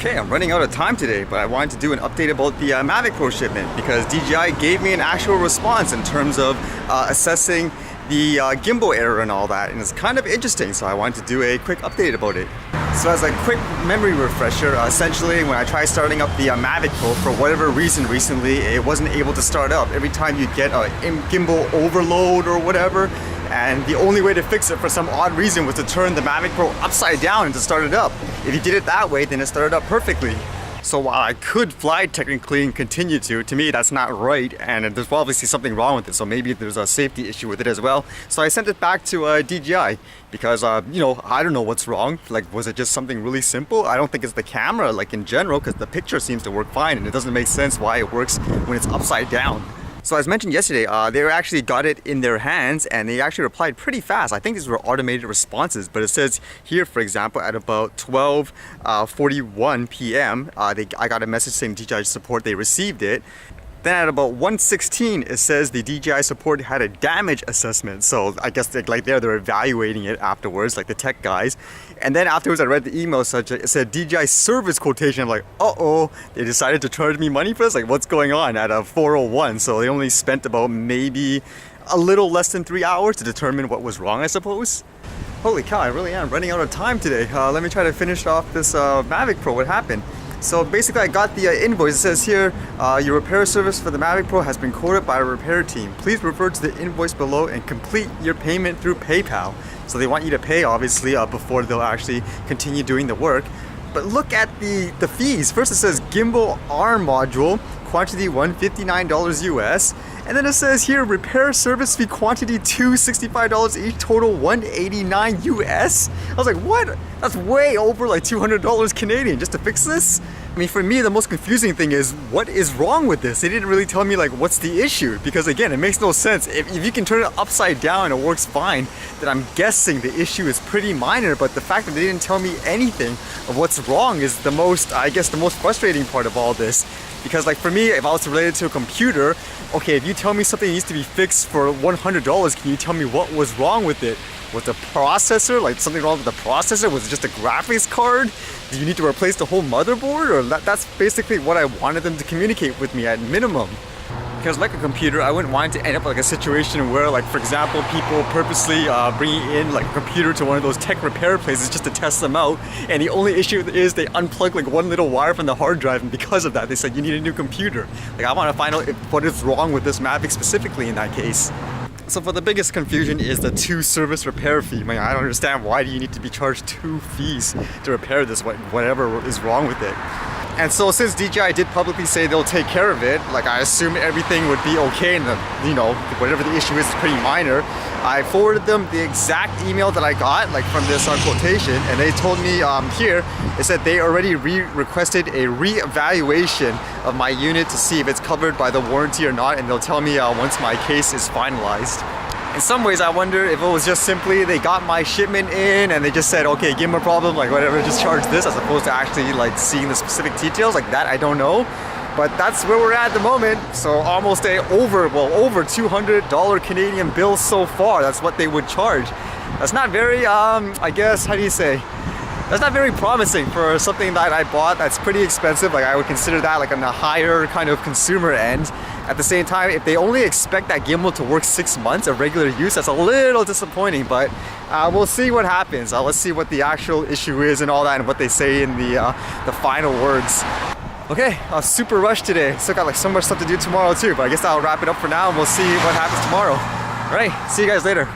Okay, I'm running out of time today, but I wanted to do an update about the Mavic Pro shipment because DJI gave me an actual response in terms of assessing the gimbal error and all that, and it's kind of interesting, so I wanted to do a quick update about it. So as a quick memory refresher, essentially when I tried starting up the Mavic Pro, for whatever reason recently, it wasn't able to start up. Every time you'd get a gimbal overload or whatever, and the only way to fix it for some odd reason was to turn the Mavic Pro upside down and to start it up. If you did it that way, then it started up perfectly. So while I could fly technically and continue to me that's not right, and there's obviously something wrong with it, so maybe there's a safety issue with it as well. So I sent it back to DJI because, you know, I don't know what's wrong. Like, was it just something really simple? I don't think it's the camera, like in general, because the picture seems to work fine, and it doesn't make sense why it works when it's upside down. So as mentioned yesterday, they actually got it in their hands and they actually replied pretty fast. I think these were automated responses, but it says here, for example, at about 12:41 p.m., I got a message saying DJI Support, they received it. Then at about 1:16, it says the DJI Support had a damage assessment. So I guess they're evaluating it afterwards, like the tech guys. And then afterwards, I read the email, it said DJI service quotation. I'm like, uh-oh, they decided to charge me money for this? Like, what's going on at 4:01? So they only spent about maybe a little less than 3 hours to determine what was wrong, I suppose. Holy cow, I really am running out of time today. Let me try to finish off this Mavic Pro. What happened? So basically I got the invoice. It says here, your repair service for the Mavic Pro has been quoted by a repair team. Please refer to the invoice below and complete your payment through PayPal. So they want you to pay, obviously, before they'll actually continue doing the work. But look at the fees. First it says gimbal arm module, quantity $159 US. And then it says here, repair service fee quantity $265 each, total $189 US. I was like, what? That's way over like $200 Canadian just to fix this? I mean, for me, the most confusing thing is, what is wrong with this? They didn't really tell me like, what's the issue? Because again, it makes no sense. If you can turn it upside down and it works fine, then I'm guessing the issue is pretty minor, but the fact that they didn't tell me anything of what's wrong is the most, I guess, the most frustrating part of all this. Because like for me, if I was related to a computer, okay, if you tell me something needs to be fixed for $100, can you tell me what was wrong with it? Was the processor, like something wrong with the processor? Was it just a graphics card? Do you need to replace the whole motherboard? Or that's basically what I wanted them to communicate with me at minimum. Because like a computer, I wouldn't want it to end up like a situation where, like, for example, people purposely bringing in like a computer to one of those tech repair places just to test them out, and the only issue is they unplug like one little wire from the hard drive, and because of that they said you need a new computer. Like, I want to find out what is wrong with this Mavic specifically in that case. So for the biggest confusion is the 2 service repair fee. I mean, I don't understand, why do you need to be charged 2 fees to repair this, whatever is wrong with it. And so since DJI did publicly say they'll take care of it, like I assume everything would be okay, and you know, whatever the issue is pretty minor. I forwarded them the exact email that I got, like from this quotation, and they told me here, it said they already requested a re-evaluation of my unit to see if it's covered by the warranty or not, and they'll tell me once my case is finalized. In some ways, I wonder if it was just simply they got my shipment in and they just said, okay, give them a problem, like whatever, just charge this, as opposed to actually like seeing the specific details. Like that, I don't know. But that's where we're at the moment. So almost over $200 Canadian bill so far. That's what they would charge. That's not very, I guess, how do you say? That's not very promising for something that I bought that's pretty expensive. Like, I would consider that like on the higher kind of consumer end. At the same time, if they only expect that gimbal to work 6 months of regular use, that's a little disappointing, but we'll see what happens. Let's see what the actual issue is and all that, and what they say in the final words. Okay, super rushed today. Still got like so much stuff to do tomorrow too, but I guess I'll wrap it up for now and we'll see what happens tomorrow. All right, see you guys later.